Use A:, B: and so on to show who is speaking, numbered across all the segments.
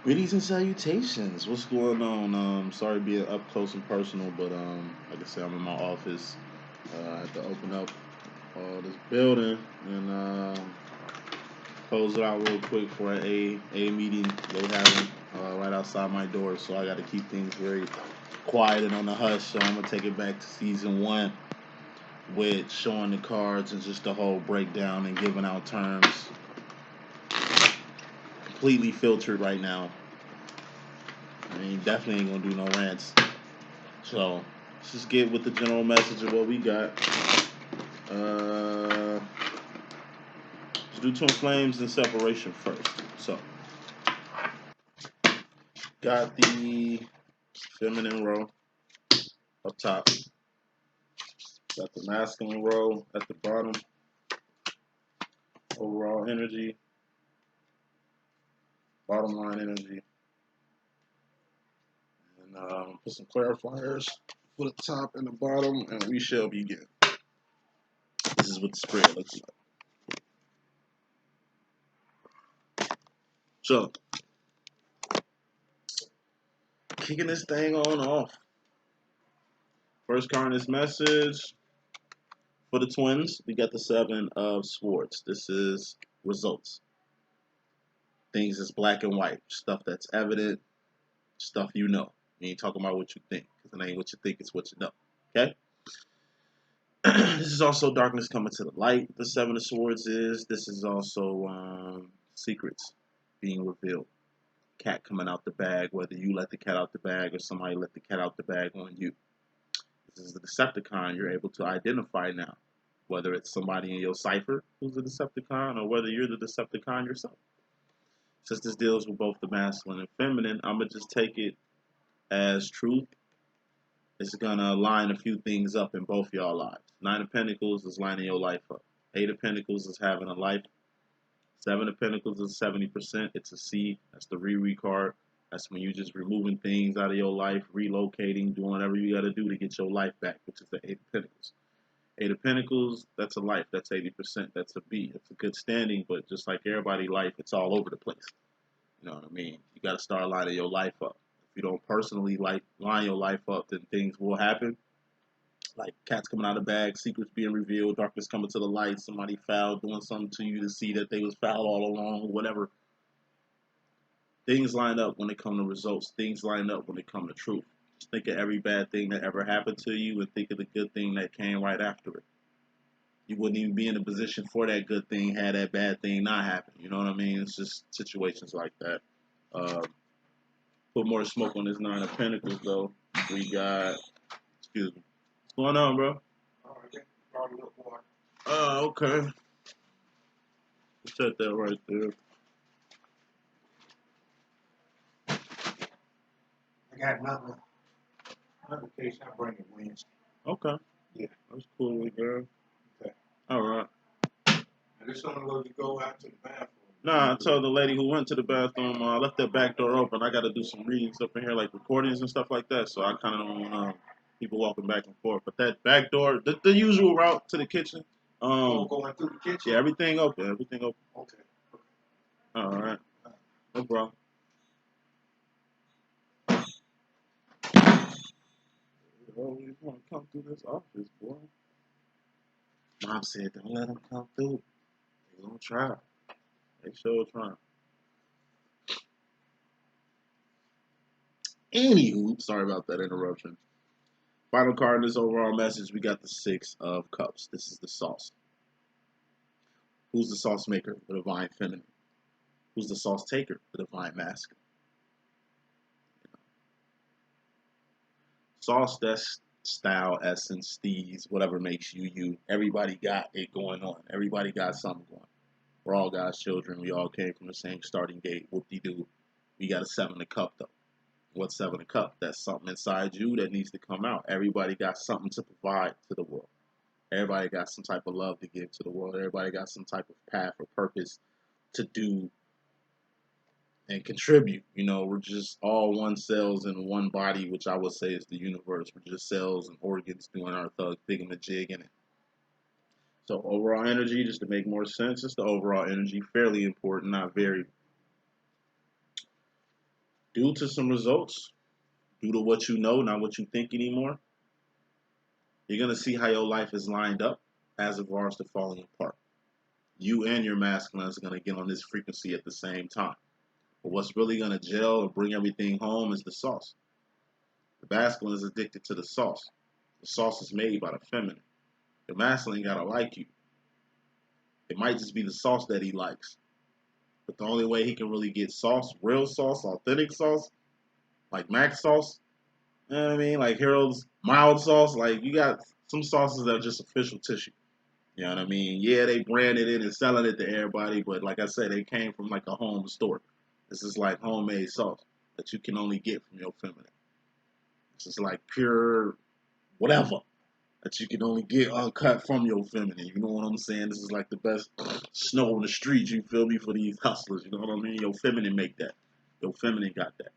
A: Greetings and salutations. What's going on? Sorry being up close and personal, but like I said, I'm in my office. I had to open up this building and close it out real quick for an a meeting they having right outside my door. So I got to keep things very quiet and on the hush. So I'm gonna take it back to season one with showing the cards and just the whole breakdown and giving out terms. Completely filtered right now. I mean, definitely ain't gonna do no rants. So let's just get with the general message of what we got. Let's do twin flames and separation first. So got the feminine row up top. Got the masculine row at the bottom. Overall energy, bottom line energy, and put some clarifiers for the top and the bottom, and we shall begin. This is what the spread looks like. So, kicking this thing on off. First card in this message for the twins, we got the Seven of Swords. This is results. Things that's black and white, stuff that's evident, stuff you know. You ain't talking about what you think, because it ain't what you think, it's what you know. Okay? This is also darkness coming to the light. The Seven of Swords is. This is also secrets being revealed. Cat coming out the bag, whether you let the cat out the bag or somebody let the cat out the bag on you. This is the Decepticon you're able to identify now, whether it's somebody in your cipher who's a Decepticon or whether you're the Decepticon yourself. Since this deals with both the masculine and feminine, I'm going to just take it as truth. It's going to line a few things up in both y'all lives. Nine of Pentacles is lining your life up. Eight of Pentacles is having a life. Seven of Pentacles is 70%. It's a C. That's the re card. That's when you're just removing things out of your life, relocating, doing whatever you got to do to get your life back, which is the Eight of Pentacles. Eight of Pentacles, that's a life. That's 80%. That's a B. It's a good standing, but just like everybody's life, it's all over the place. You know what I mean? You got to start lining your life up. If you don't personally line your life up, then things will happen. Like cats coming out of the bag, secrets being revealed, darkness coming to the light, somebody foul doing something to you to see that they was foul all along, whatever. Things line up when it come to results. Things line up when it come to truth. Just think of every bad thing that ever happened to you and think of the good thing that came right after it. You wouldn't even be in a position for that good thing had that bad thing not happened. You know what I mean? It's just situations like that. Uh, put more smoke on this Nine of Pentacles, though. We got, excuse me. What's going on, bro? Oh, okay. Set that right there.
B: I got another case I bring it Wednesday.
A: Okay.
B: Yeah.
A: That's cool, girl.
B: Okay.
A: All right.
B: I just don't know to go out to the bathroom.
A: Nah, I told the lady who went to the bathroom, I left that back door open. I got to do some readings up in here, like recordings and stuff like that. So I kind of don't want people walking back and forth. But that back door, the usual route to the kitchen.
B: Going through the kitchen?
A: Yeah, everything open. Everything open.
B: Okay.
A: All right. No problem. You always want to come through this office, boy. Mom said, don't let them come through. They gonna try. They sure trying. Anywho, sorry about that interruption. Final card in this overall message, we got the Six of Cups. This is the sauce. Who's the sauce maker? The divine feminine. Who's the sauce taker? The divine masculine. Sauce, that's style, essence, steez, whatever makes you you. Everybody got it going on. Everybody got something going. We're all God's children. We all came from the same starting gate. Whoop-de-doo. We got a Seven of Cup, though. What's Seven of Cup? That's something inside you that needs to come out. Everybody got something to provide to the world. Everybody got some type of love to give to the world. Everybody got some type of path or purpose to do and contribute. You know, we're just all one cells in one body, which I would say is the universe. We're just cells and organs doing our thug jig in it. So overall energy, just to make more sense, it's the overall energy, fairly important, not very. due to some results, due to what you know, not what you think anymore, you're going to see how your life is lined up as regards to falling apart. You and your masculine is going to get on this frequency at the same time. But what's really going to gel and bring everything home is the sauce. The masculine is addicted to the sauce. The sauce is made by the feminine. The masculine got to like you. It might just be the sauce that he likes. But the only way he can really get sauce, real sauce, authentic sauce, like Mac sauce, you know what I mean? Like Harold's mild sauce, like you got some sauces that are just official tissue. You know what I mean? Yeah, they branded it and selling it to everybody, but like I said, they came from like a home store. This is like homemade sauce that you can only get from your feminine. This is like pure whatever that you can only get uncut from your feminine. You know what I'm saying? This is like the best snow on the street, you feel me, for these hustlers. You know what I mean? Your feminine make that. Your feminine got that.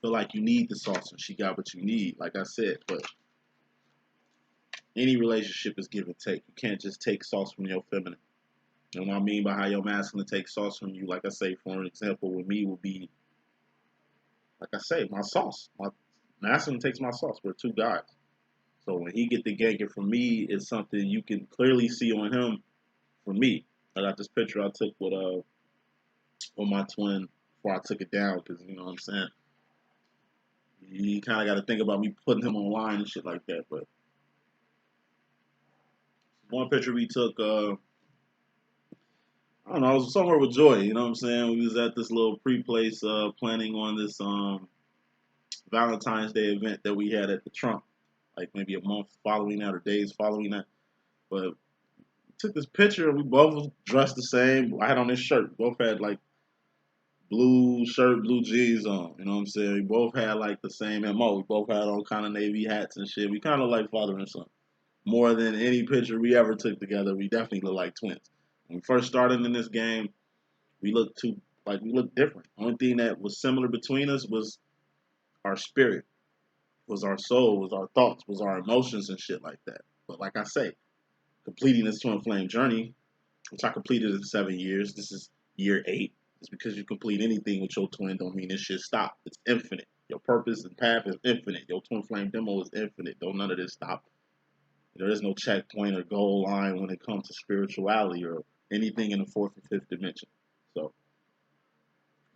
A: Feel like you need the sauce and she got what you need, like I said, but any relationship is give and take. You can't just take sauce from your feminine. You know what I mean by how your masculine takes sauce from you? Like I say, for an example, with me would be, like I say, my sauce. My masculine takes my sauce. We're two guys. So when he get the ganking from me, it's something you can clearly see on him from me. I got this picture I took with my twin before I took it down, because you know what I'm saying. You kind of got to think about me putting him online and shit like that. But one picture we took, I don't know, I was somewhere with Joy. You know what I'm saying. We was at this little pre-place planning on this Valentine's Day event that we had at the Trump, like maybe a month following that or days following that. But we took this picture and we both was dressed the same. I had on this shirt. We both had like blue shirt, blue jeans on. You know what I'm saying? We both had like the same MO. We both had on kind of navy hats and shit. We kind of like father and son. More than any picture we ever took together, we definitely look like twins. When we first started in this game, we looked we looked different. Only thing that was similar between us was our spirit, was our soul, was our thoughts, was our emotions and shit like that. But like I say, completing this twin flame journey, which I completed in 7 years, this is year 8. It's because you complete anything with your twin don't mean this shit stop. It's infinite. Your purpose and path is infinite. Your twin flame demo is infinite. Don't none of this stop. There is no checkpoint or goal line when it comes to spirituality or anything in the 4th and 5th dimension. So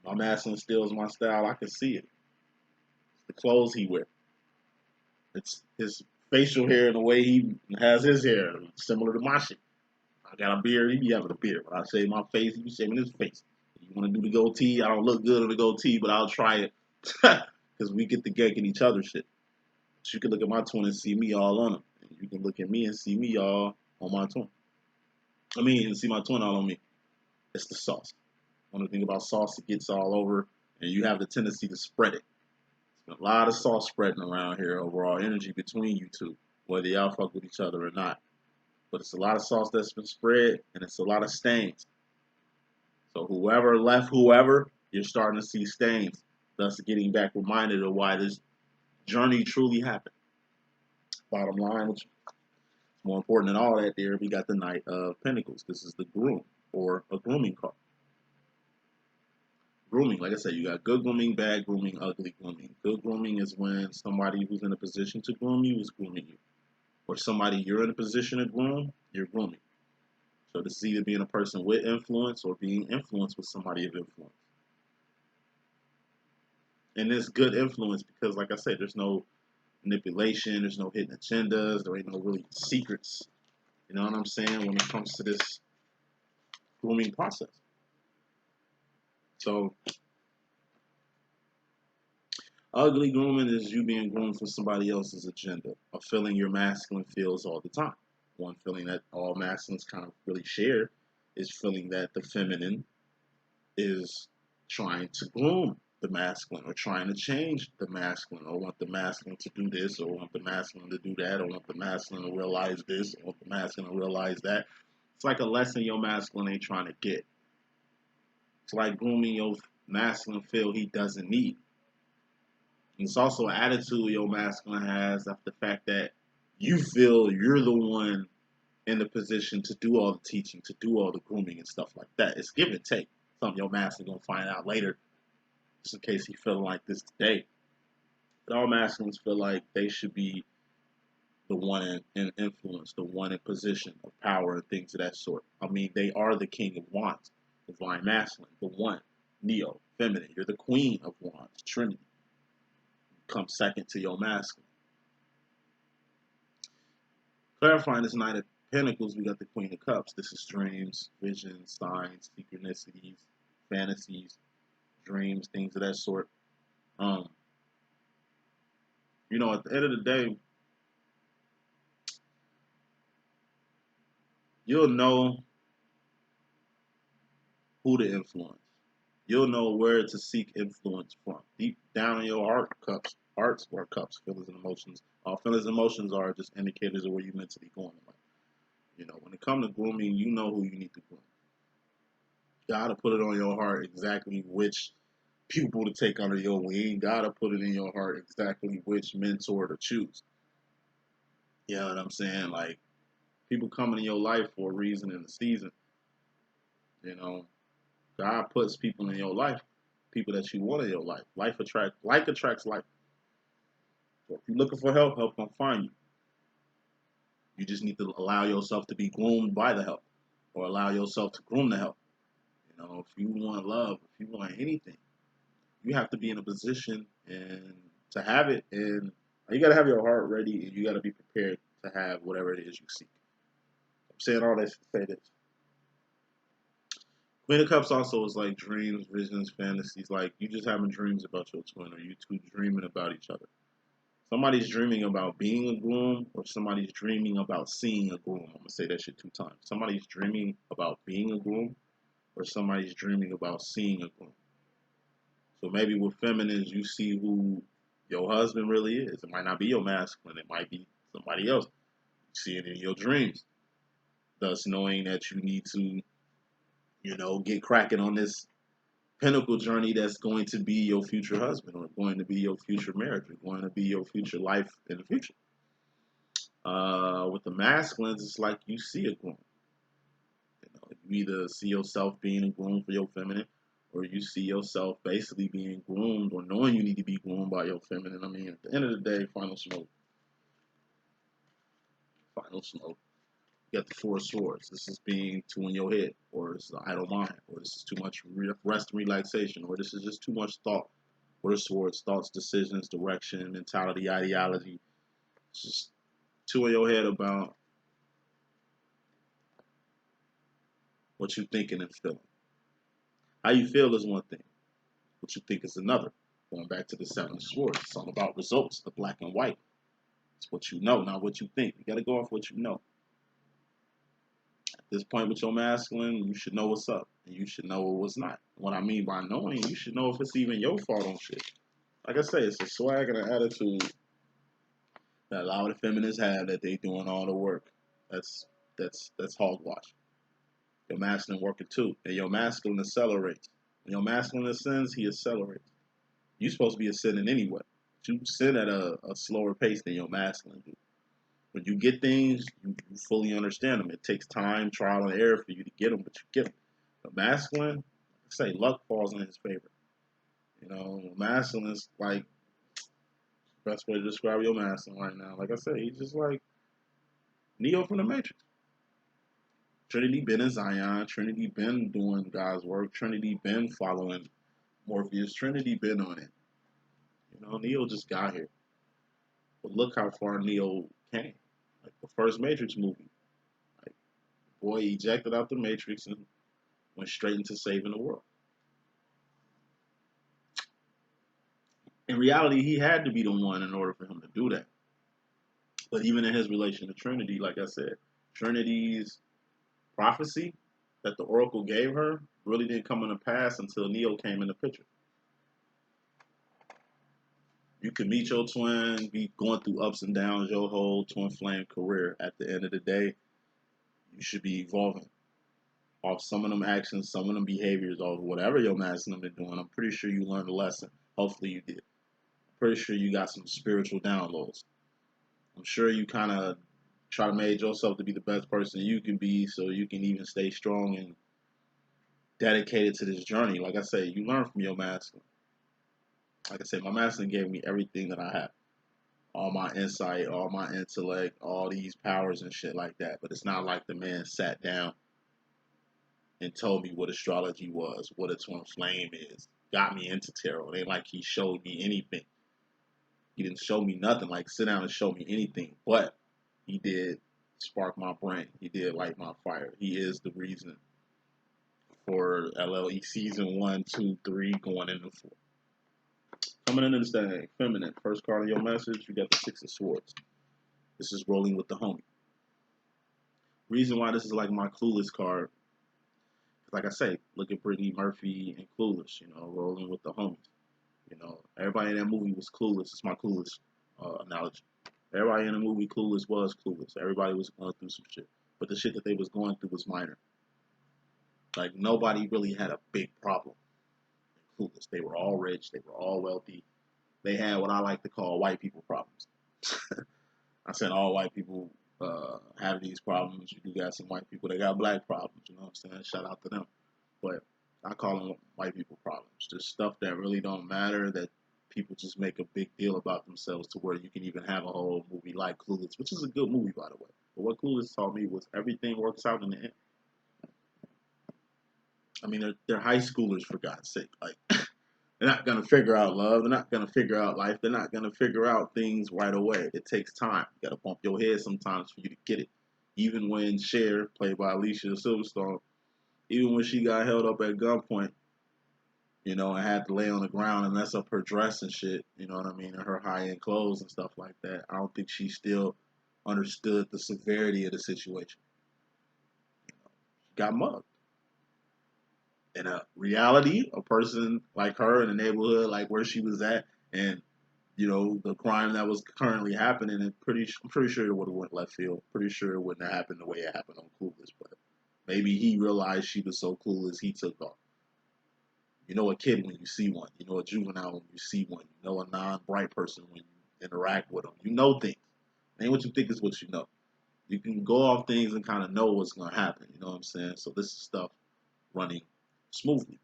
A: my masculine still is my style. I can see it. It's the clothes he wears. It's his facial hair and the way he has his hair, similar to my shit. I got a beard, he be having a beard. When I shave my face, he be shaving his face. You want to do the goatee? I don't look good on the goatee, but I'll try it. Because we get the ganking each other shit. But you can look at my twin and see me all on him. And you can look at me and see me all on my twin. I mean, and see my twin all on me. It's the sauce. When I think about sauce, it gets all over, and you have the tendency to spread it. There's a lot of sauce spreading around here, overall energy between you two, whether y'all fuck with each other or not. But it's a lot of sauce that's been spread, and it's a lot of stains. So whoever left whoever, you're starting to see stains, thus getting back reminded of why this journey truly happened. Bottom line, which is more important than all that there, we got the Knight of Pentacles. This is the groom, or a grooming card. Grooming, like I said, you got good grooming, bad grooming, ugly grooming. Good grooming is when somebody who's in a position to groom you is grooming you. Or somebody you're in a position to groom, you're grooming. So this is either being a person with influence or being influenced with somebody of influence. And it's good influence because, like I said, there's no manipulation, there's no hidden agendas, there ain't no really secrets. You know what I'm saying? When it comes to this grooming process. So ugly grooming is you being groomed for somebody else's agenda. A feeling your masculine feels all the time. One feeling that all masculines kind of really share is feeling that the feminine is trying to groom the masculine or trying to change the masculine or want the masculine to do this or want the masculine to do that or want the masculine to realize this or want the masculine to realize that. It's like a lesson your masculine ain't trying to get. It's like grooming your masculine feel he doesn't need. And it's also an attitude your masculine has of the fact that you feel you're the one in the position to do all the teaching, to do all the grooming and stuff like that. It's give and take. Something your masculine gonna find out later. just in case he feeling like this today. But all masculines feel like they should be the one in influence, the one in position of power and things of that sort. I mean, they are the king of wands, divine masculine, the one, Neo, feminine. You're the queen of wands, Trinity. Come second to your masculine. Clarifying this Knight of Pentacles, we got the Queen of Cups. This is dreams, visions, signs, synchronicities, fantasies, dreams, things of that sort. Um, at the end of the day, you'll know who to influence. You'll know where to seek influence from. Deep down in your hearts or cups, feelings and emotions. All feelings and emotions are just indicators of where you're mentally going in life. When it comes to grooming, you know who you need to groom. You gotta put it on your heart exactly which pupil to take under your wing. Gotta put it in your heart exactly which mentor to choose. You know what I'm saying? Like, people coming in your life for a reason in the season. God puts people in your life, people that you want in your life. Like attracts like. So if you're looking for help, help gonna find you. You just need to allow yourself to be groomed by the help, or allow yourself to groom the help. If you want love, if you want anything, you have to be in a position and to have it, and you got to have your heart ready, and you got to be prepared to have whatever it is you seek. I'm saying all this to say this. Queen of Cups also is like dreams, visions, fantasies. Like, you just having dreams about your twin, or you two dreaming about each other. Somebody's dreaming about being a groom, or somebody's dreaming about seeing a groom. I'm gonna say that shit 2 times. Somebody's dreaming about being a groom, or somebody's dreaming about seeing a groom. So maybe with feminines, you see who your husband really is. It might not be your masculine. It might be somebody else. You see it in your dreams. Thus, knowing that you need to, get cracking on this pinnacle journey that's going to be your future husband, or going to be your future marriage, or going to be your future life in the future. With the masculines, it's like you see a groom. You either see yourself being a groom for your feminine, or you see yourself basically being groomed, or knowing you need to be groomed by your feminine. I mean, at the end of the day, final smoke. Final smoke. You got the 4 of Swords. This is being too in your head, or this is an idle mind, or this is too much rest and relaxation, or this is just too much thought. 4 of Swords, thoughts, decisions, direction, mentality, ideology. It's just too in your head about what you're thinking and feeling. How you feel is one thing. What you think is another. Going back to the 7 of Swords, it's all about results, the black and white. It's what you know, not what you think. You got to go off what you know. At this point with your masculine, you should know what's up, and you should know what's not. What I mean by knowing, you should know if it's even your fault on shit. Like I say, it's a swag and an attitude that a lot of the feminists have, that they doing all the work. That's hogwash. Your masculine working too, and your masculine accelerates. When your masculine ascends, he accelerates. You're supposed to be ascending anyway. You ascend at a slower pace than your masculine do. When you get things, you fully understand them. It takes time, trial, and error for you to get them, but you get them. The masculine, say, luck falls in his favor. Masculine is like, best way to describe your masculine right now. Like I said, he's just like Neo from the Matrix. Trinity been in Zion. Trinity been doing God's work. Trinity been following Morpheus. Trinity been on it. Neo just got here. But look how far Neo came. Like the first Matrix movie. Like, boy ejected out the Matrix and went straight into saving the world. In reality, he had to be the one in order for him to do that. But even in his relation to Trinity, like I said, Trinity's prophecy that the Oracle gave her really didn't come into pass until Neo came in the picture. You can meet your twin, be going through ups and downs your whole twin flame career. At the end of the day, you should be evolving off some of them actions, some of them behaviors, or whatever your masculine been doing. I'm pretty sure you learned a lesson. Hopefully you did. I'm pretty sure you got some spiritual downloads. I'm sure you kind of try to make yourself to be the best person you can be, so you can even stay strong and dedicated to this journey. Like I say, you learn from your masculine. Like I said, my masculine gave me everything that I have. All my insight, all my intellect, all these powers and shit like that. But it's not like the man sat down and told me what astrology was, what a twin flame is, got me into tarot. It ain't like he showed me anything. He didn't show me nothing, like sit down and show me anything. But he did spark my brain. He did light my fire. He is the reason for LLE season 1, 2, 3, going into 4. Coming into this thing, feminine. First card of your message, you got the Six of Swords. This is rolling with the homie. Reason why this is like my Clueless card, like I say, look at Brittany Murphy and Clueless, you know, rolling with the homies. You know, everybody in that movie was clueless. It's my Clueless analogy. Everybody in the movie Clueless was clueless. Everybody was going through some shit. But the shit that they was going through was minor. Like, nobody really had a big problem in Clueless. They were all rich. They were all wealthy. They had what I like to call white people problems. I said all white people have these problems. You do got some white people that got black problems. You know what I'm saying? Shout out to them. But I call them white people problems. Just stuff that really don't matter, that people just make a big deal about themselves to where you can even have a whole movie like Clueless, which is a good movie, by the way. But what Clueless taught me was everything works out in the end. I mean, they're high schoolers, for God's sake. Like, they're not going to figure out love. They're not going to figure out life. They're not going to figure out things right away. It takes time. You got to bump your head sometimes for you to get it. Even when Cher, played by Alicia Silverstone, even when she got held up at gunpoint, you know, and had to lay on the ground and mess up her dress and shit, you know what I mean, and her high-end clothes and stuff like that, I don't think she still understood the severity of the situation. She got mugged. In a reality, a person like her in a neighborhood like where she was at, and you know the crime that was currently happening, I'm pretty sure it would have went left field. Pretty sure it wouldn't have happened the way it happened on Clueless, but maybe he realized she was so clueless he took off. You know a kid when you see one. You know a juvenile when you see one. You know a non-bright person when you interact with them. You know things. Ain't what you think is what you know. You can go off things and kind of know what's going to happen. You know what I'm saying? So this is stuff running smoothly.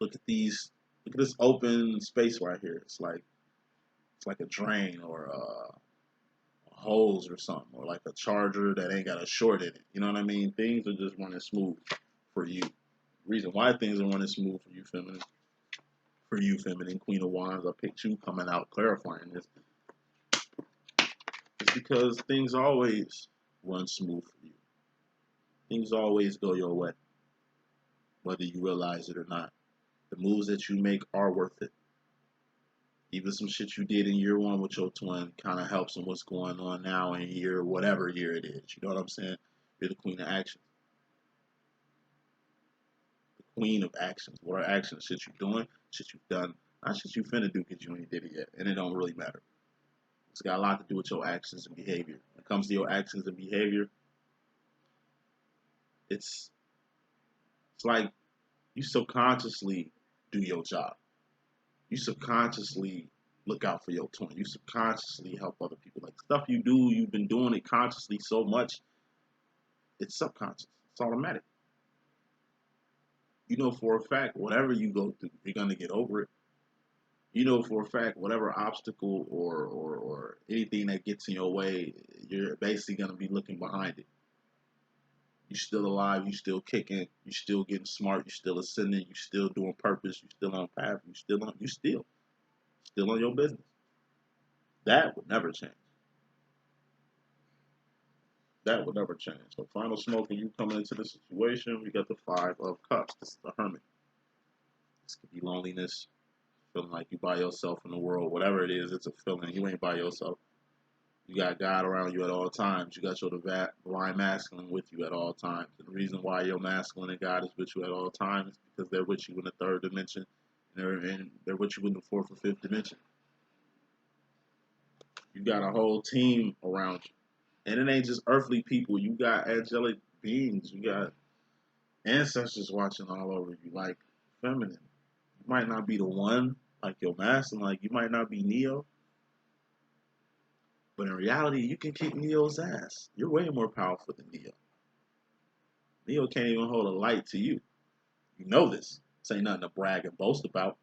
A: Look at these. Look at this open space right here. It's like a drain or a hose or something, or like a charger that ain't got a short in it. You know what I mean? Things are just running smooth for you. Reason why things are running smooth for you, feminine, Queen of Wands, I picked you coming out clarifying this. It's because things always run smooth for you. Things always go your way, whether you realize it or not. The moves that you make are worth it. Even some shit you did in year 1 with your twin kind of helps in what's going on now in whatever year it is. You know what I'm saying? You're the queen of actions. The queen of actions. What are actions? Shit you doing, shit you've done, not shit you finna do because you ain't did it yet. And it don't really matter. It's got a lot to do with your actions and behavior. When it comes to your actions and behavior, it's like you subconsciously do your job. You subconsciously look out for your twin. You subconsciously help other people. Like stuff you do, you've been doing it consciously so much, it's subconscious. It's automatic. You know for a fact, whatever you go through, you're gonna get over it. You know for a fact, whatever obstacle or anything that gets in your way, you're basically gonna be looking behind it. You're still alive, you still kicking, you still getting smart, you still ascending, you still doing purpose, you still on path, you still on your business. That would never change. That would never change. So final smoke when you coming into the situation, we got the 5 of Cups. This is the Hermit. This could be loneliness, feeling like you by yourself in the world, whatever it is, it's a feeling. You ain't by yourself. You got God around you at all times. You got your divine masculine with you at all times. And the reason why your masculine and God is with you at all times is because they're with you in the 3rd dimension, and they're with you in the 4th or 5th dimension. You got a whole team around you. And it ain't just earthly people. You got angelic beings. You got ancestors watching all over you. Like, feminine. You might not be the one, like your masculine. Like, you might not be Neo. But in reality, you can kick Neo's ass. You're way more powerful than Neo. Neo can't even hold a light to you. You know this. This ain't nothing to brag and boast about.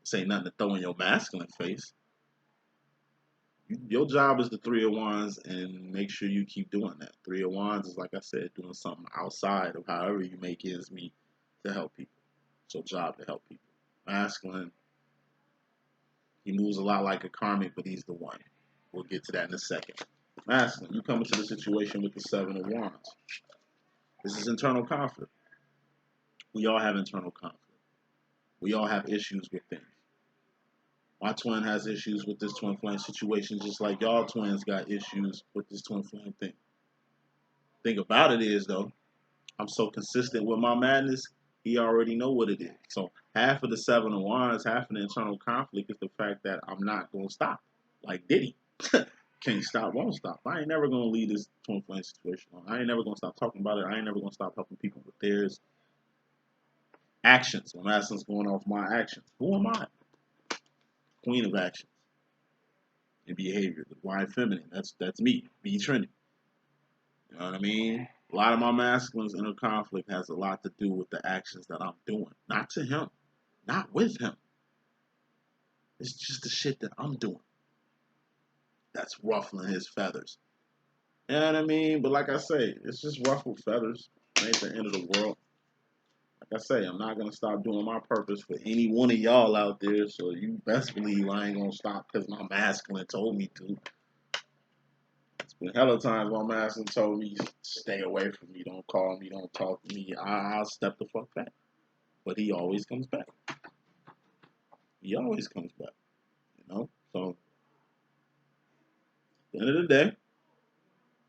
A: This ain't nothing to throw in your masculine face. Your job is the Three of Wands, and make sure you keep doing that. Three of Wands is, like I said, doing something outside of however you make ends meet to help people. So job to help people. Masculine, he moves a lot like a karmic, but he's the one. We'll get to that in a second. Masculine, you come into the situation with the Seven of Wands. This is internal conflict. We all have internal conflict. We all have issues with things. My twin has issues with this twin flame situation, just like y'all twins got issues with this twin flame thing. Thing about it is, though, I'm so consistent with my madness, he already know what it is. So half of the Seven of Wands, half of the internal conflict is the fact that I'm not going to stop. Like Diddy. Can't stop, won't stop. I ain't never going to leave this twin flame situation on. I ain't never going to stop talking about it. I ain't never going to stop helping people with theirs. Actions. I'm asking going off my actions. Who am I? Queen of actions and behavior. The divine feminine. That's me. Be Trinity. You know what I mean? A lot of my masculine's inner conflict has a lot to do with the actions that I'm doing. Not to him. Not with him. It's just the shit that I'm doing that's ruffling his feathers. You know what I mean? But like I say, it's just ruffled feathers. It ain't the end of the world. Like I say, I'm not going to stop doing my purpose for any one of y'all out there, so you best believe I ain't going to stop because my masculine told me to. It's been hella times my masculine told me, stay away from me, don't call me, don't talk to me. I'll step the fuck back. But he always comes back. He always comes back, you know? So, at the end of the day,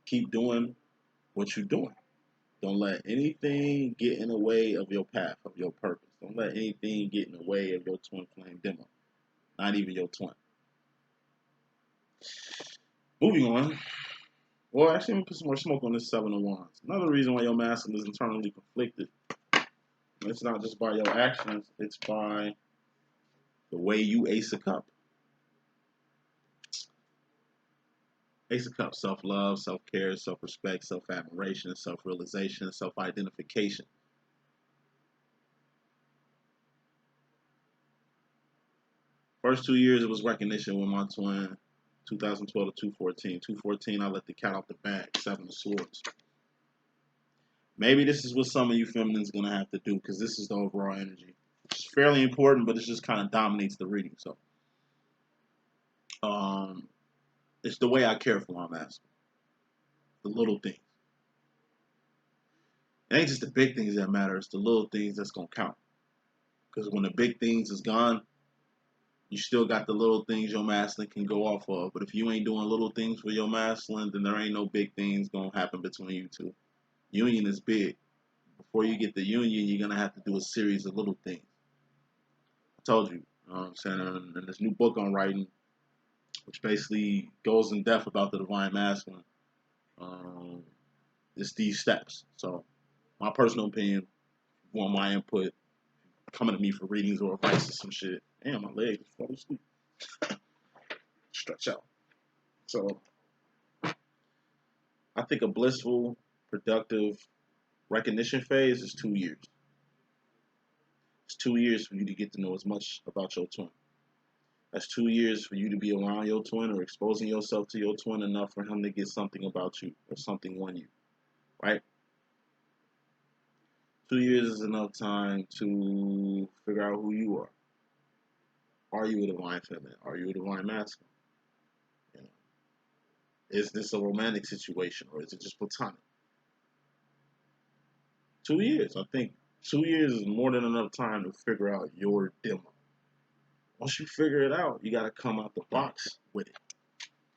A: keep doing what you're doing. Don't let anything get in the way of your path, of your purpose. Don't let anything get in the way of your twin flame demo. Not even your twin. Moving on. Well, actually, I'm going to put some more smoke on this Seven of Wands. Another reason why your masculine is internally conflicted. It's not just by your actions, it's by the way you ace a cup. Ace of Cups, self-love, self-care, self-respect, self-admiration, self-realization, self-identification. First 2 years, it was recognition with my twin, 2012 to 214. 214, I let the cat out the bag, Seven of Swords. Maybe this is what some of you feminines going to have to do, because this is the overall energy. It's fairly important, but it just kind of dominates the reading. So, it's the way I care for my masculine. The little things. It ain't just the big things that matter. It's the little things that's going to count. Because when the big things is gone, you still got the little things your masculine can go off of. But if you ain't doing little things for your masculine, then there ain't no big things going to happen between you two. Union is big. Before you get the union, you're going to have to do a series of little things. I told you. You know what I'm saying? And this new book I'm writing, which basically goes in depth about the divine masculine, it's these steps. So, my personal opinion, want my input, coming to me for readings or advice or some shit. Damn, my leg is falling asleep. Stretch out. So, I think a blissful, productive recognition phase is 2 years. It's 2 years for you to get to know as much about your twin. That's 2 years for you to be around your twin or exposing yourself to your twin enough for him to get something about you or something on you, right? 2 years is enough time to figure out who you are. Are you a divine feminine? Are you a divine masculine? You know, is this a romantic situation or is it just platonic? 2 years. I think 2 years is more than enough time to figure out your demo. Once you figure it out, you got to come out the box with it.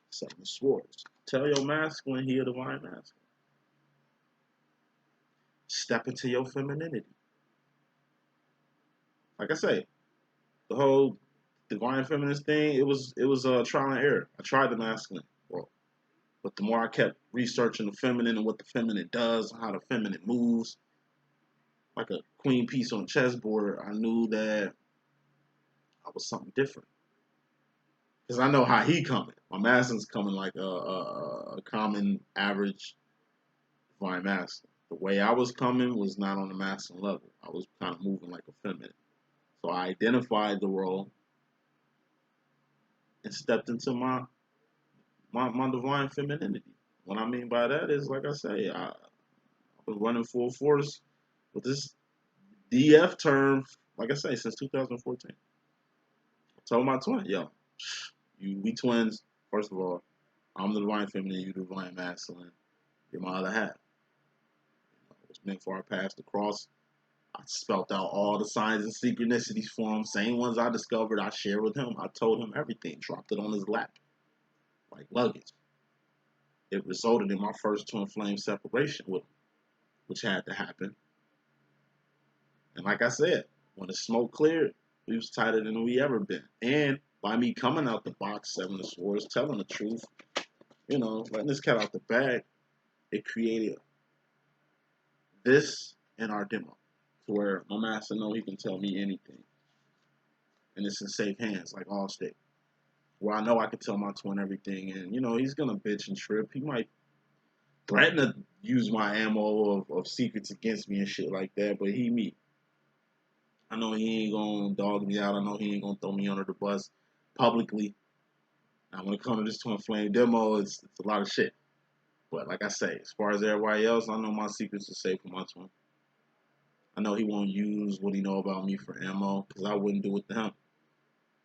A: Seven of Swords. Tell your masculine he a divine masculine. Step into your femininity. Like I say, the whole divine feminist thing, it was trial and error. I tried the masculine world. But the more I kept researching the feminine and what the feminine does, how the feminine moves, like a queen piece on a chessboard, I knew that I was something different. Because I know how he coming. My masculine's coming like a common, average divine masculine. The way I was coming was not on the masculine level. I was kind of moving like a feminine. So I identified the role. and stepped into my divine femininity. What I mean by that is, like I say, I've been running full force with this DF term, like I say, since 2014. I told my twin, yo, we twins. First of all, I'm the divine feminine, you the divine masculine. You're my other half. It was meant for our paths to cross. I spelt out all the signs and synchronicities for him, same ones I discovered. I shared with him. I told him everything, dropped it on his lap like luggage. It resulted in my first twin flame separation with him, which had to happen. And like I said, when the smoke cleared, we was tighter than we ever been. And by me coming out the box, seven of swords, telling the truth, letting this cat out the bag, it created this in our demo, to where my master know he can tell me anything, and it's in safe hands, like Allstate. Where I know I can tell my twin everything, and he's gonna bitch and trip. He might threaten to use my ammo of secrets against me and shit like that, but he me. I know he ain't gonna dog me out. I know he ain't gonna throw me under the bus publicly. Now, when it comes to this twin flame demo, it's a lot of shit. But like I say, as far as everybody else, I know my secrets are safe for my twin. I know he won't use what he know about me for ammo, because I wouldn't do it to him.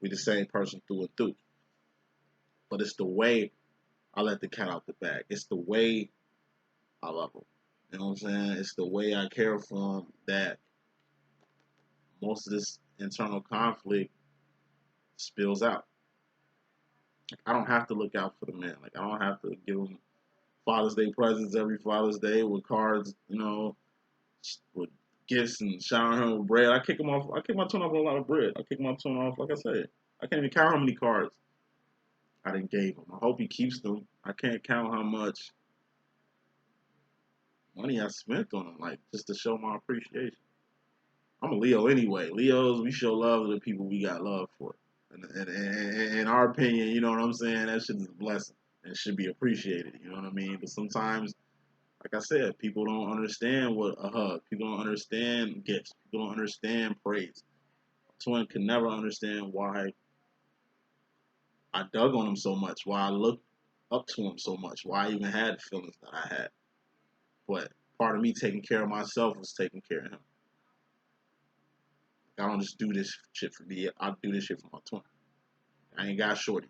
A: We the same person through and through. But it's the way I let the cat out the bag. It's the way I love him. You know what I'm saying? It's the way I care for him that most of this internal conflict spills out. I don't have to look out for the man. Like, I don't have to give him Father's Day presents every Father's Day with cards, with gifts and showering him with bread. I kick him off. I kick my twin off with a lot of bread. I kick my twin off, like I said. I can't even count how many cards I didn't gave him. I hope he keeps them. I can't count how much money I spent on him, like, just to show my appreciation. I'm a Leo anyway. Leos, we show love to the people we got love for. And in our opinion, you know what I'm saying? That shit is a blessing and should be appreciated. You know what I mean? But sometimes, like I said, people don't understand what a hug. People don't understand gifts. People don't understand praise. Twin can never understand why I dug on him so much, why I looked up to him so much, why I even had the feelings that I had. But part of me taking care of myself was taking care of him. I don't just do this shit for me. I do this shit for my twin. I ain't got shorty.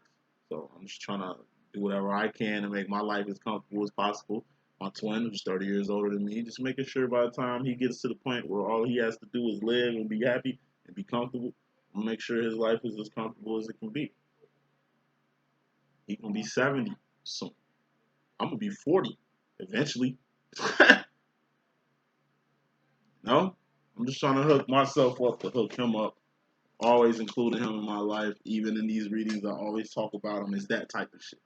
A: So I'm just trying to do whatever I can to make my life as comfortable as possible. My twin, who's 30 years older than me, just making sure by the time he gets to the point where all he has to do is live and be happy and be comfortable, I'm gonna make sure his life is as comfortable as it can be. He gonna be 70 soon. I'm gonna be 40 eventually. No? I'm just trying to hook myself up to hook him up. Always including him in my life. Even in these readings, I always talk about him. It's that type of shit.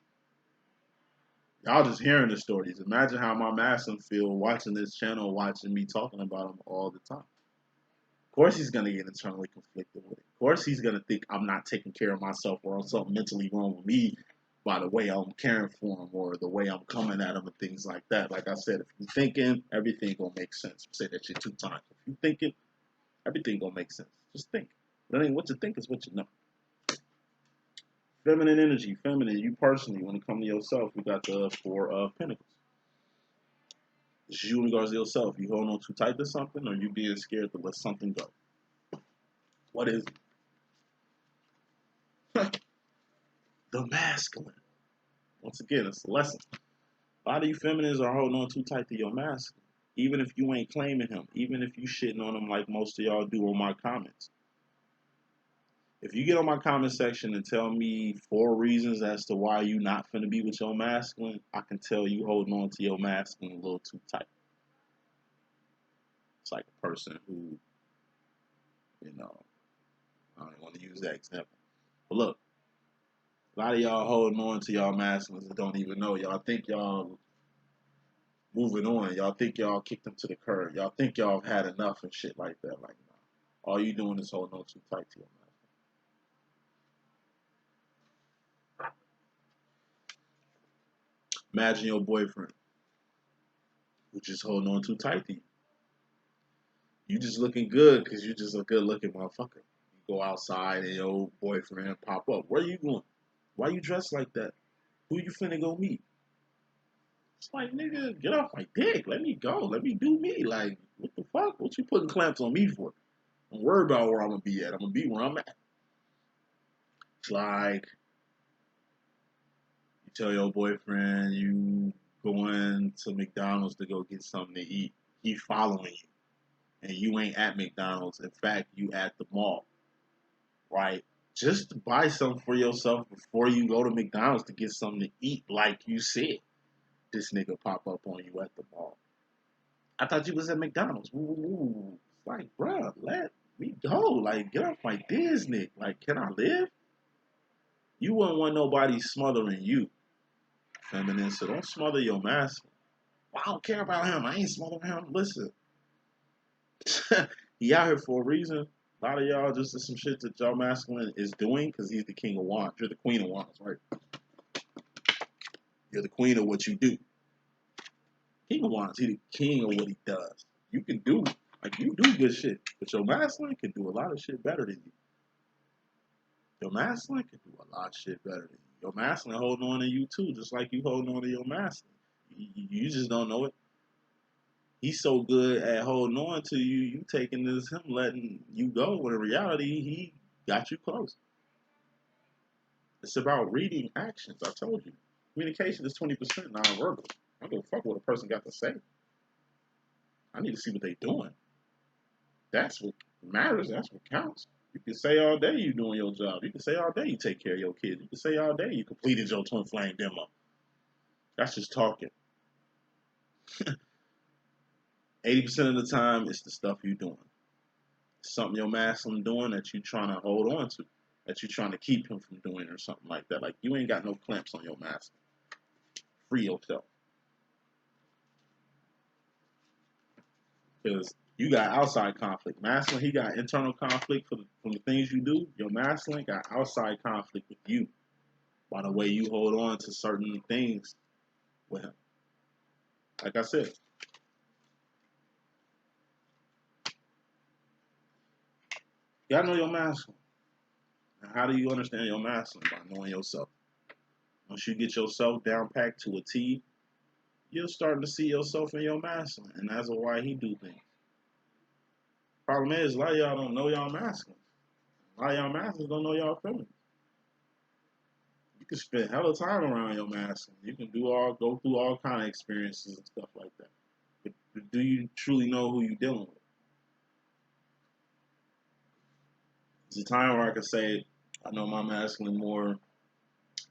A: Y'all just hearing the stories. Imagine how my master feel watching this channel, watching me talking about him all the time. Of course he's going to get internally conflicted with it. Of course he's going to think I'm not taking care of myself or something mentally wrong with me by the way I'm caring for him or the way I'm coming at him and things like that. Like I said, if you're thinking, everything going to make sense. I say that shit 2 times. If you're thinking, everything going to make sense. Just think. But it ain't what you think, is what you know. Feminine energy, feminine, you personally, when it comes to yourself, you got the 4 of Pentacles. It's you in regards to yourself. You holding on too tight to something, or you being scared to let something go? What is it? The masculine. Once again, it's a lesson. A lot of you feminines are holding on too tight to your masculine. Even if you ain't claiming him, even if you shitting on him like most of y'all do on my comments. If you get on my comment section and tell me 4 reasons as to why you not finna be with your masculine, I can tell you holding on to your masculine a little too tight. It's like a person who, I don't want to use that example. But look, a lot of y'all holding on to y'all masculines and don't even know. Y'all think y'all moving on. Y'all think y'all kicked them to the curb. Y'all think y'all have had enough and shit like that. Like, no. All you doing is holding on too tight to your masculine. Imagine your boyfriend who just holding on too tight to you. You just looking good because you just a good looking motherfucker. You go outside and your boyfriend pop up. Where you going? Why you dressed like that? Who you finna go meet? It's like, nigga, get off my dick. Let me go. Let me do me. Like, what the fuck? What you putting clamps on me for? Don't worry about where I'm gonna be at. I'm gonna be where I'm at. It's like you tell your boyfriend you going to McDonald's to go get something to eat. He following you, and you ain't at McDonald's. In fact, you at the mall, right? Just to buy something for yourself before you go to McDonald's to get something to eat, like you said. This nigga pop up on you at the mall. I thought you was at McDonald's. Ooh. Like, bruh, let me go. Like, get off my Disney. Like, can I live? You wouldn't want nobody smothering you, feminine, so don't smother your masculine. Well, I don't care about him. I ain't smothering him. Listen, he out here for a reason. A lot of y'all just did some shit that y'all masculine is doing because he's the king of wands. You're the queen of wands, right? You're the queen of what you do. King of wands, he the king of what he does. You can do, like, you do good shit, but your masculine can do a lot of shit better than you. Your masculine can do a lot of shit better than you. Your masculine holding on to you too, just like you holding on to your masculine. You just don't know it. He's so good at holding on to you, you taking this him letting you go, when in reality he got you close. It's about reading actions. I told you. Communication is 20% non-verbal. I don't give a fuck what a person got to say. I need to see what they doing. That's what matters. That's what counts. You can say all day you doing your job. You can say all day you take care of your kids. You can say all day you completed your twin flame demo. That's just talking. 80% of the time, it's the stuff you doing. It's something your masculine doing that you trying to hold on to, that you trying to keep him from doing or something like that. Like, you ain't got no clamps on your masculine. Free yourself. Because you got outside conflict. Masculine, he got internal conflict from the things you do. Your masculine got outside conflict with you by the way you hold on to certain things with him. Like I said, you gotta know your masculine. And how do you understand your masculine? By knowing yourself. Once you get yourself down packed to a T, you're starting to see yourself in your masculine, and that's why he do things. Problem is, a lot of y'all don't know y'all masculine. A lot of y'all masculines don't know y'all feminine. You can spend hella time around your masculine. You can go through all kind of experiences and stuff like that. But do you truly know who you're dealing with? There's a time where I could say, I know my masculine more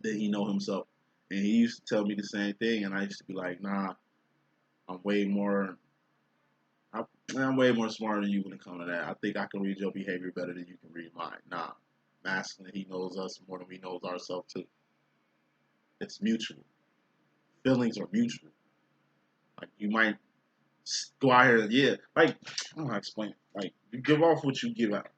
A: than he know himself. And he used to tell me the same thing, and I used to be like, nah, I'm way more I'm way more smarter than you when it comes to that. I think I can read your behavior better than you can read mine. Nah. Masculine, he knows us more than we knows ourselves too. It's mutual. Feelings are mutual. Like, you might go out here, yeah. Like, I don't know how to explain it. Like, you give off what you give out.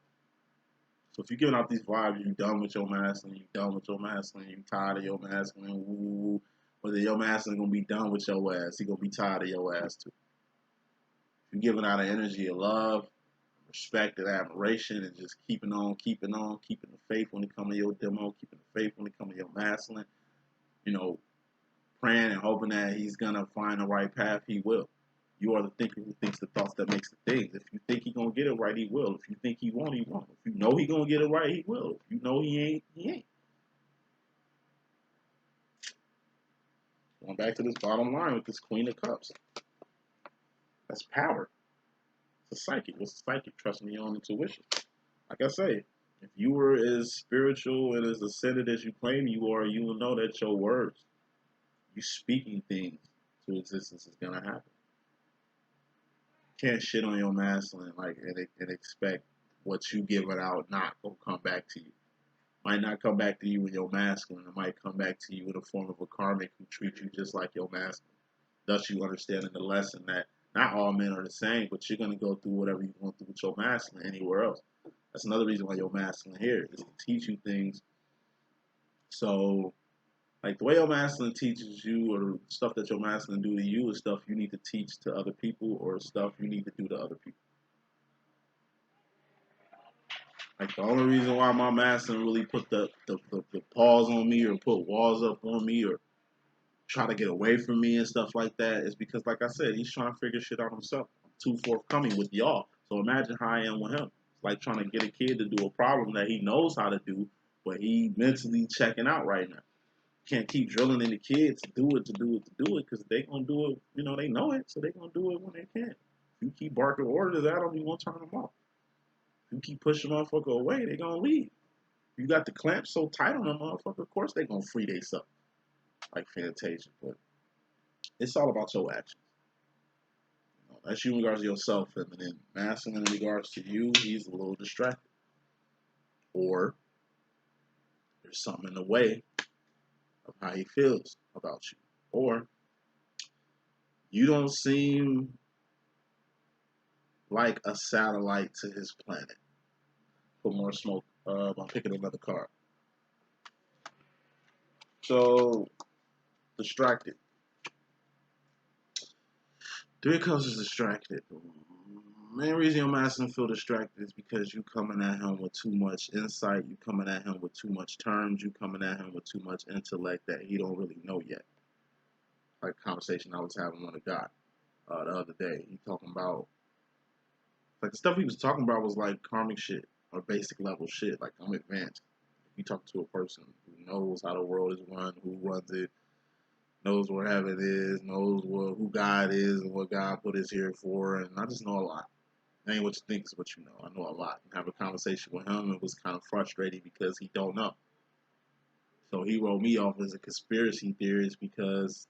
A: So if you're giving out these vibes, you done with your masculine, you done with your masculine, you tired of your masculine, woo, whether your masculine gonna be done with your ass, he gonna be tired of your ass too. If you're giving out an energy of love, respect, and admiration, and just keeping keeping the faith when it comes to your demo, keeping the faith when it comes to your masculine, you know, praying and hoping that he's gonna find the right path, he will. You are the thinker who thinks the thoughts that makes the things. If you think he gonna get it right, he will. If you think he won't, he won't. If you know he gonna get it right, he will. If you know he ain't, he ain't. Going back to this bottom line with this Queen of Cups. That's power. It's a psychic. What's a psychic? Trusting your own intuition. Like I say, if you were as spiritual and as ascended as you claim you are, you will know that your words, you speaking things to existence, is gonna happen. Can't shit on your masculine and expect what you giving out not gonna come back to you. Might not come back to you in your masculine. It might come back to you in the form of a karmic who treats you just like your masculine. Thus, you understanding the lesson that not all men are the same, but you're gonna go through whatever you're going through with your masculine anywhere else. That's another reason why your masculine here is to teach you things. So, like, the way your masculine teaches you, or stuff that your masculine do to you, is stuff you need to teach to other people, or stuff you need to do to other people. Like the only reason why my masculine really put the paws on me or put walls up on me or try to get away from me and stuff like that is because, like I said, he's trying to figure shit out himself. I'm too forthcoming with y'all. So imagine how I am with him. It's like trying to get a kid to do a problem that he knows how to do, but he mentally checking out right now. Can't keep drilling in the kids to do it, because they gonna do it. You know, they know it, so they gonna do it when they can. If you keep barking orders at them, you won't turn them off. If you keep pushing motherfucker away, they gonna leave. You got the clamp so tight on them motherfucker, of course they gonna free themselves like Fantasia. But it's all about your actions. You know, that's you in regards to yourself, and then masculine in regards to you, he's a little distracted, or there's something in the way of how he feels about you, or you don't seem like a satellite to his planet. Put more smoke. I'm picking another card. So distracted. Three comes is distracted. The main reason your masculine feel distracted is because you coming at him with too much insight. You coming at him with too much terms. You coming at him with too much intellect that he don't really know yet. Like a conversation I was having with a guy the other day. He talking about like the stuff he was talking about was like karmic shit or basic level shit. Like I'm advanced. If you talk to a person who knows how the world is run, who runs it, knows where heaven is, knows who God is and what God put us here for, and I just know a lot. It ain't what you think is what you know. I know a lot. And have a conversation with him, it was kind of frustrating because he don't know. So he wrote me off as a conspiracy theorist because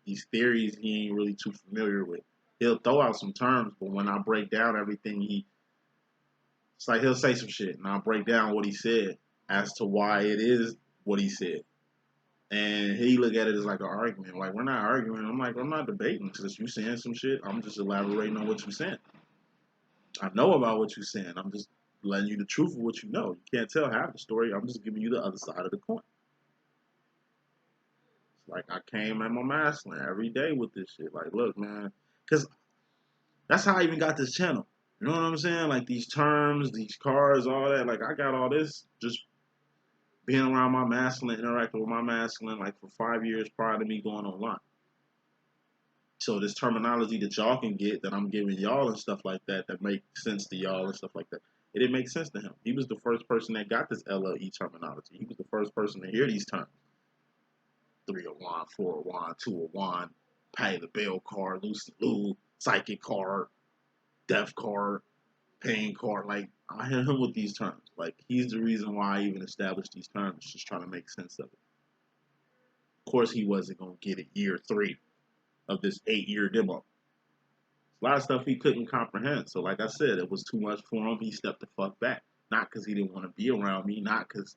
A: these theories he ain't really too familiar with. He'll throw out some terms, but when I break down everything, it's like he'll say some shit, and I'll break down what he said as to why it is what he said. And he look at it as like an argument. Like, we're not arguing. I'm like, I'm not debating. Just you saying some shit, I'm just elaborating on what you're saying. I know about what you're saying. I'm just letting you the truth of what you know. You can't tell half the story. I'm just giving you the other side of the coin. It's like I came at my masculine every day with this shit. Like, look, man. Because that's how I even got this channel. You know what I'm saying? Like, these terms, these cards, all that. Like, I got all this just being around my masculine, interacting with my masculine, like, for 5 years prior to me going online. So this terminology that y'all can get, that I'm giving y'all and stuff like that, that makes sense to y'all and stuff like that, it didn't make sense to him. He was the first person that got this LLE terminology. He was the first person to hear these terms. 3 of wand, 4 of wand, 2 of wand, pay the bail card, Lucy Lou, psychic card, death card, pain card. Like, I hit him with these terms. Like, he's the reason why I even established these terms, just trying to make sense of it. Of course, he wasn't going to get it year 3 of this 8-year demo. A lot of stuff he couldn't comprehend. So, like I said, it was too much for him. He stepped the fuck back. Not because he didn't want to be around me, not because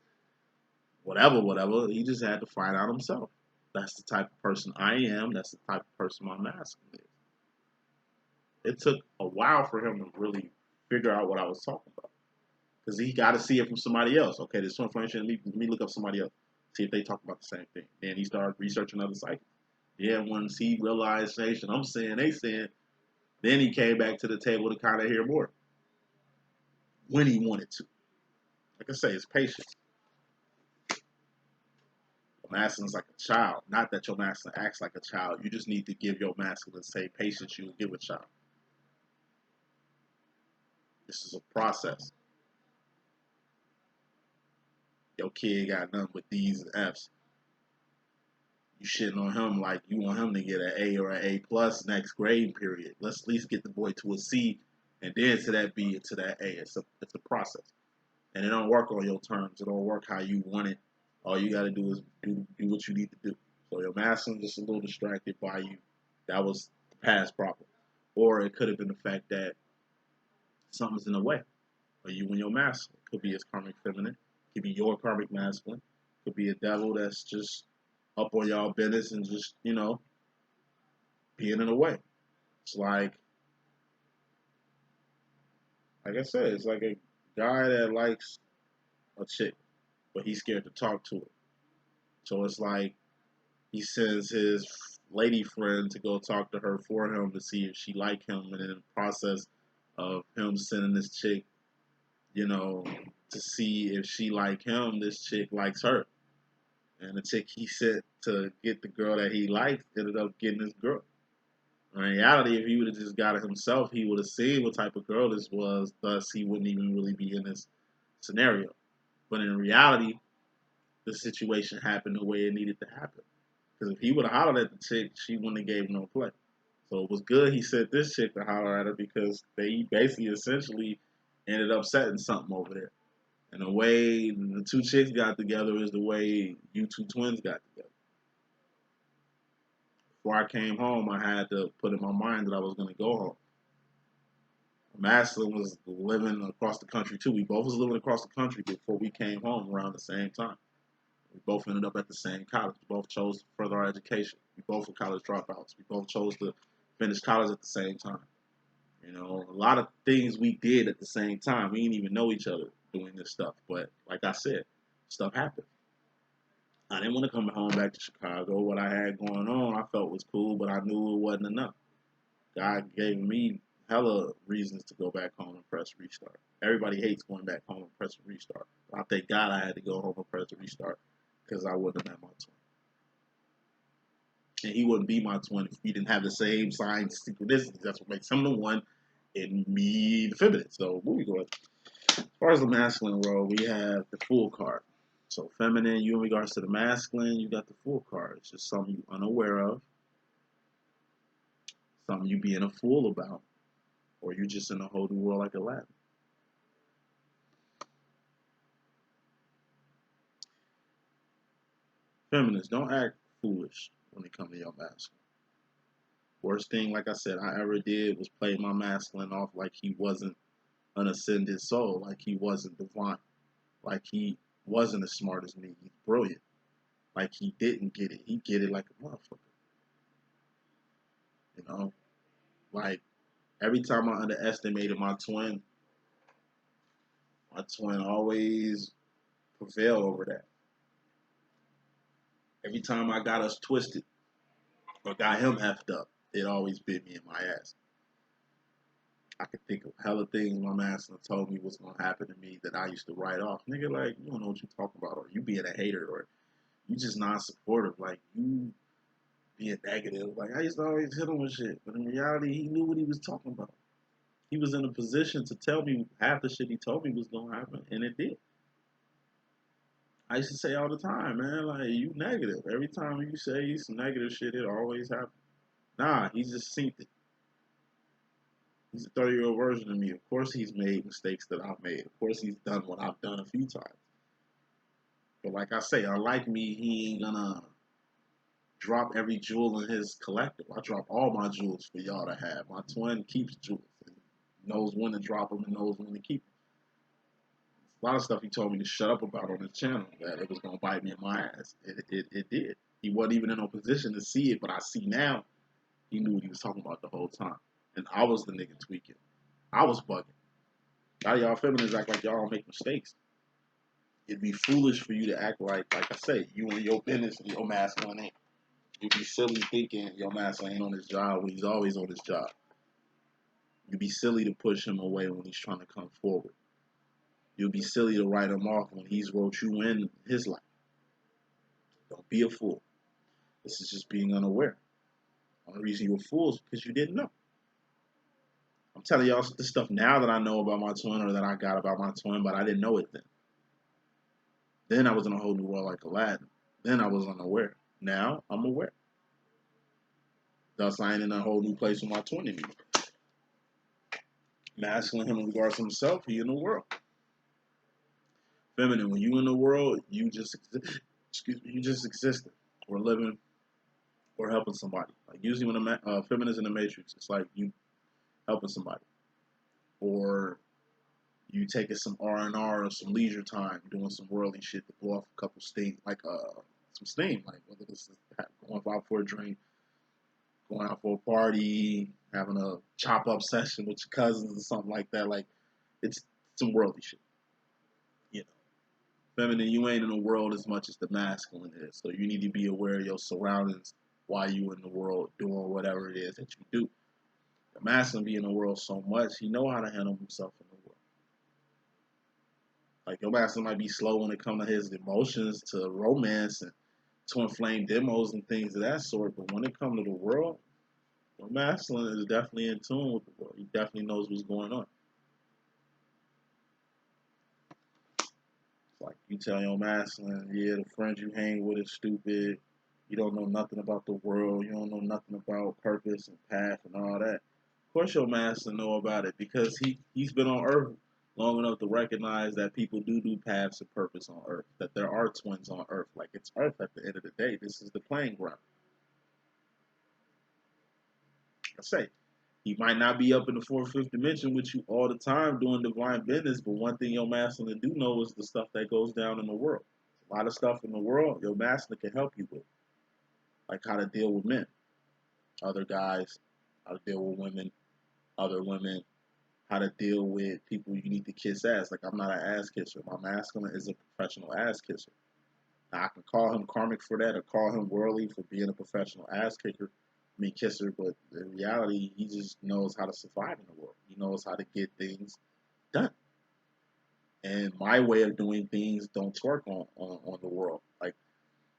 A: whatever. He just had to find out himself. That's the type of person I am. That's the type of person my masculine is. It took a while for him to really figure out what I was talking about. Because he got to see it from somebody else. Okay, this information, let me look up somebody else. See if they talk about the same thing. Then he started researching other sites. Then once he realized, I'm saying, they saying, then he came back to the table to kind of hear more when he wanted to. Like I say, it's patience. Your masculine's like a child. Not that your masculine acts like a child. You just need to give your masculine the same patience you would give a child. This is a process. Your kid got nothing but D's and F's. You shitting on him like you want him to get an A or an A plus next grade period. Let's at least get the boy to a C and then to that B and to that A. It's a process. And it don't work on your terms. It don't work how you want it. All you got to do is do what you need to do. So your masculine just a little distracted by you. That was the past problem. Or it could have been the fact that something's in the way. Or you and your masculine. Could be his karmic feminine. Could be your karmic masculine. Could be a devil that's just up on y'all business and just, being in the way. It's like I said, it's like a guy that likes a chick, but he's scared to talk to her. So it's like he sends his lady friend to go talk to her for him to see if she like him, and in the process of him sending this chick you know, to see if she like him, this chick likes her. And the chick he sent to get the girl that he liked ended up getting this girl. In reality, if he would have just got it himself, he would have seen what type of girl this was, thus he wouldn't even really be in this scenario. But in reality, the situation happened the way it needed to happen. Because if he would have hollered at the chick, she wouldn't have gave no play. So it was good he sent this chick to holler at her because they basically essentially ended up setting something over there. And the way the two chicks got together is the way you two twins got together. Before I came home, I had to put in my mind that I was going to go home. Maslin was living across the country too. We both was living across the country before we came home around the same time. We both ended up at the same college. We both chose further our education. We both were college dropouts. We both chose to finish college at the same time. You know, a lot of things we did at the same time. We didn't even know each other doing this stuff. But like I said, stuff happened. I didn't want to come home back to Chicago. What I had going on, I felt was cool, but I knew it wasn't enough. God gave me hella reasons to go back home and press restart. Everybody hates going back home and press restart. I thank God I had to go home and press restart because I wouldn't have met my twin. And he wouldn't be my twin if we didn't have the same signs synchronicities. That's what makes him the one and me the feminine. So moving on. As far as the masculine world, we have the Fool card. So feminine, you in regards to the masculine, you got the Fool card. It's just something you unaware of, something you being a fool about, or you just in a whole new world like Aladdin. Feminists, don't act foolish when it comes to your masculine. Worst thing, like I said, I ever did was play my masculine off like he wasn't an ascended soul, like he wasn't divine, like he wasn't as smart as me. He's brilliant. Like he didn't get it. He get it like a motherfucker. You know? Like every time I underestimated my twin always prevailed over that. Every time I got us twisted or got him effed up, it always bit me in my ass. I could think of hella things my master told me was gonna happen to me that I used to write off. Nigga, like, you don't know what you talking about, or you being a hater, or you just not supportive, like you being negative. Like I used to always hit him with shit. But in reality, he knew what he was talking about. He was in a position to tell me half the shit he told me was gonna happen, and it did. I used to say all the time, man, like you negative. Every time you say some negative shit, it always happens. Nah, he just seen it. He's a 30-year-old version of me. Of course he's made mistakes that I've made. Of course he's done what I've done a few times. But like I say, unlike me, he ain't gonna drop every jewel in his collective. I drop all my jewels for y'all to have. My twin keeps jewels. And knows when to drop them and knows when to keep them. A lot of stuff he told me to shut up about on his channel that it was gonna bite me in my ass. It did. He wasn't even in a position to see it, but I see now he knew what he was talking about the whole time. And I was the nigga tweaking. I was bugging. A lot of y'all feminists act like y'all don't make mistakes. It'd be foolish for you to act like I say, you in your business and your masculine ain't. You'd be silly thinking your masculine ain't on his job when he's always on his job. You'd be silly to push him away when he's trying to come forward. You'd be silly to write him off when he's wrote you in his life. Don't be a fool. This is just being unaware. The only reason you're a fool is because you didn't know. I'm telling y'all this stuff now that I know about my twin or that I got about my twin, but I didn't know it then. Then I was in a whole new world like Aladdin. Then I was unaware. Now I'm aware. Thus I ain't in a whole new place with my twin anymore. Masculine him in regards to himself, he in the world. Feminine, when you in the world, you just you just existing or living or helping somebody. Like usually when a feminine is in the matrix, it's like you helping somebody, or you taking some R&R or some leisure time, doing some worldly shit to blow off a couple steam, like some steam, like whether this is going out for a drink, going out for a party, having a chop up session with your cousins or something like that. Like it's some worldly shit, you know. Feminine, you ain't in the world as much as the masculine is, so you need to be aware of your surroundings while you in the world doing whatever it is that you do. The masculine be in the world so much, he know how to handle himself in the world. Like your masculine might be slow when it comes to his emotions, to romance, and twin flame demos and things of that sort. But when it comes to the world, your masculine is definitely in tune with the world. He definitely knows what's going on. Like you tell your masculine, yeah, the friends you hang with is stupid. You don't know nothing about the world. You don't know nothing about purpose and path and all that. Of course, your masculine know about it because he's been on Earth long enough to recognize that people do paths and purpose on Earth. That there are twins on Earth. Like it's Earth at the end of the day. This is the playing ground. I say he might not be up in the fourth, fifth dimension with you all the time doing divine business, but one thing your masculine do know is the stuff that goes down in the world. A lot of stuff in the world your masculine can help you with, like how to deal with men, other guys, how to deal with women, other women, how to deal with people you need to kiss ass. Like I'm not an ass kisser. My masculine is a professional ass kisser. Now I can call him karmic for that or call him worldly for being a professional ass kicker. I mean kisser, but in reality he just knows how to survive in the world. He knows how to get things done. And my way of doing things don't twerk on the world. Like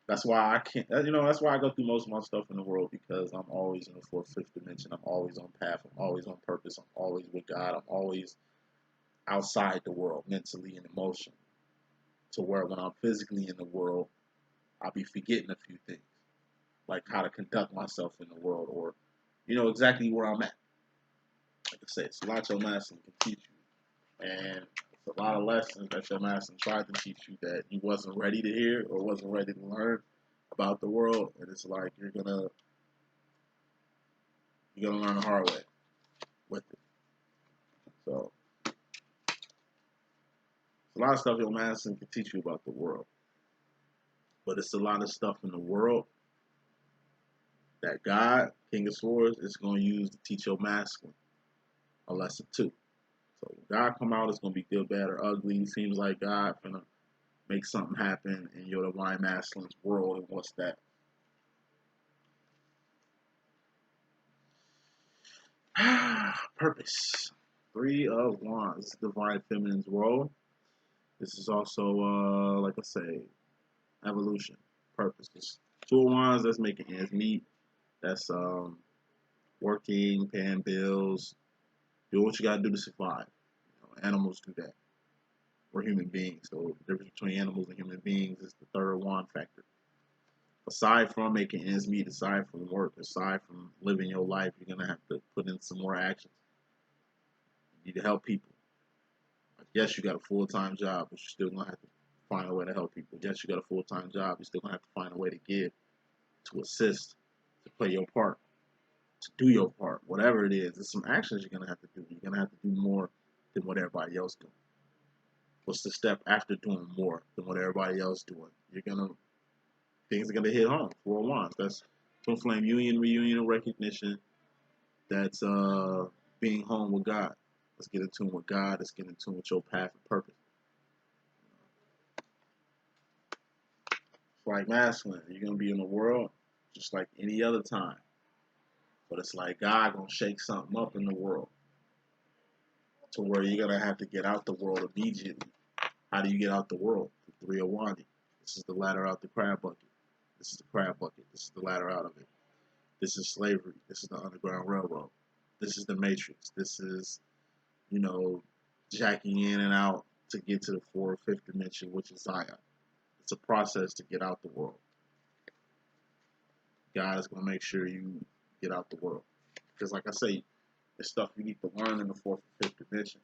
A: that's why I can't. That's why I go through most of my stuff in the world because I'm always in the fourth, fifth dimension. I'm always on path. I'm always on purpose. I'm always with God. I'm always outside the world, mentally and emotionally. To where when I'm physically in the world, I'll be forgetting a few things, like how to conduct myself in the world, or exactly where I'm at. Like I said, it's a lot your master can teach you, and it's a lot of lessons that your master tried to teach you that you wasn't ready to hear or wasn't ready to learn about the world, and it's like you're gonna learn the hard way with it. So it's a lot of stuff your master can teach you about the world, but it's a lot of stuff in the world that God, King of Swords, is going to use to teach your masculine a lesson too. So when God come out, it's going to be good, bad, or ugly. It seems like God gonna make something happen in your divine masculine's world, and what's that? Purpose. Three of Wands. This is divine feminine's world. This is also, like I say, evolution. Purpose. This two of Wands. That's making ends meet. That's working, paying bills, do what you gotta do to survive. Animals do that. We're human beings, so the difference between animals and human beings is the third wand factor. Aside from making ends meet, aside from work, aside from living your life, you're gonna have to put in some more actions. You need to help people. Yes, you got a full-time job, but you're still gonna have to find a way to help people. Yes, you got a full-time job, you're still gonna have to find a way to give, to assist, to play your part, to do your part, whatever it is. There's some actions you're gonna have to do. You're gonna have to do more than what everybody else doing. What's the step after doing more than what everybody else doing? Things are gonna hit home. Four of Wands. That's twin flame union, reunion, and recognition. That's being home with God. Let's get in tune with God. Let's get in tune with your path and purpose. It's like masculine. You're gonna be in the world just like any other time. But it's like God gonna shake something up in the world to where you're gonna have to get out the world immediately. How do you get out the world? The three of Wands. This is the ladder out the crab bucket. This is the crab bucket. This is the ladder out of it. This is slavery. This is the Underground Railroad. This is the Matrix. This is, jacking in and out to get to the fourth, fifth dimension, which is Zion. It's a process to get out the world. God is going to make sure you get out the world. Because, like I say, there's stuff you need to learn in the fourth and fifth dimension.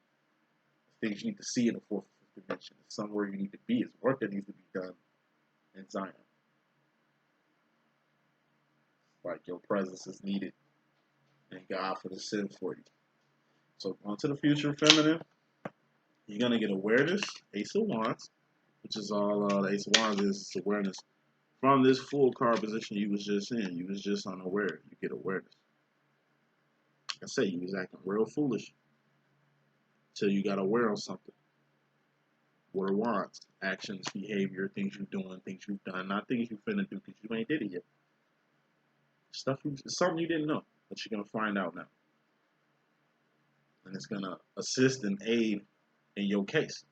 A: Things you need to see in the fourth and fifth dimension. It's somewhere you need to be. It's work that needs to be done in Zion. Like your presence is needed. And God for the sin for you. So on to the future feminine. You're going to get awareness, Ace of Wands, which is all the Ace of Wands is awareness. From this full card position you was just in, you was just unaware. You get awareness. Like I say, you was acting real foolish till you got aware of something. What are wands? Actions, behavior, things you're doing, things you've done, not things you finna do because you ain't did it yet. Something you didn't know, but you're gonna find out now. And it's gonna assist and aid in your case.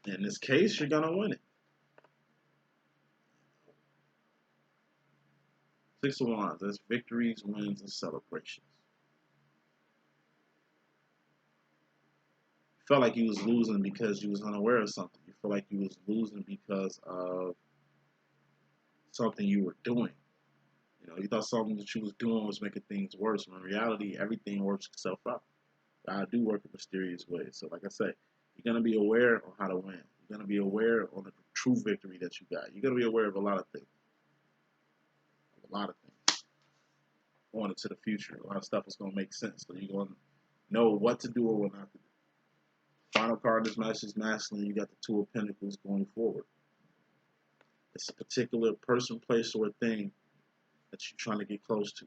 A: In this case, you're gonna win it. 6 of Wands. That's victories, wins, and celebrations. You felt like you was losing because you was unaware of something. You feel like you was losing because of something you were doing. You know, you thought something that you was doing was making things worse. When in reality, everything works itself out. God do work in mysterious ways. So, like I said, you're gonna be aware on how to win. You're gonna be aware on the true victory that you got. You're gonna be aware of a lot of things. A lot of things. Going into the future, a lot of stuff is gonna make sense. So you're gonna know what to do or what not to do. Final card this message, masculine. You got the Two of Pentacles going forward. It's a particular person, place, or thing that you're trying to get close to.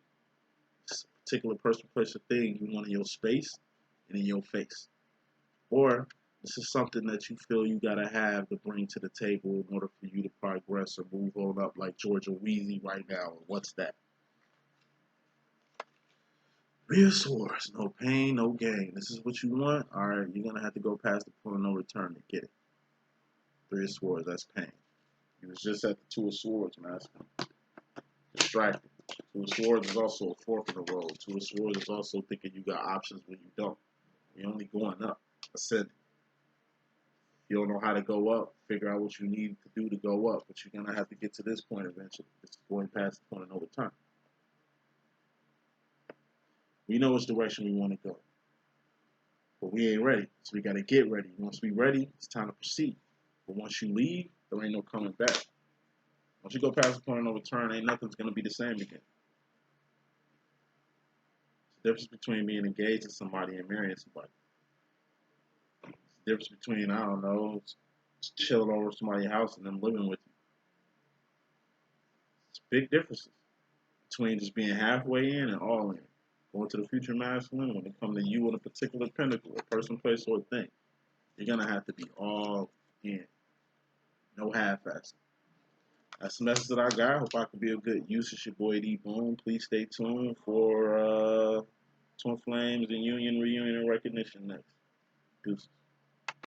A: It's a particular person, place, or thing you want in your space and in your face. Or this is something that you feel you gotta have to bring to the table in order for you to progress or move on up like Georgia Wheezy right now. What's that? Real Swords, no pain, no gain. This is what you want. Alright, you're gonna have to go past the point of no return to get it. 3 of Swords, that's pain. You was just at the 2 of Swords, man. Distracted. 2 of Swords is also a fork in the road. 2 of Swords is also thinking you got options when you don't. You're only going up, ascending. You don't know how to go up, figure out what you need to do to go up, but you're going to have to get to this point eventually. It's going past the point of no return. We know which direction we want to go, but we ain't ready, so we got to get ready. Once we ready, it's time to proceed. But once you leave, there ain't no coming back. Once you go past the point of no return, ain't nothing's going to be the same again. It's the difference between being engaged to somebody and marrying somebody. It's the difference between, I don't know, just chilling over somebody's house and them living with you. It's big differences between just being halfway in and all in. Going to the future masculine, when it comes to you with a particular pinnacle, a person, place, or a thing, you're going to have to be all in. No half-assing. That's the message that I got. Hope I can be of good use. It's your boy D.Boom. Please stay tuned for Twin Flames and Union Reunion and Recognition next. Deuces.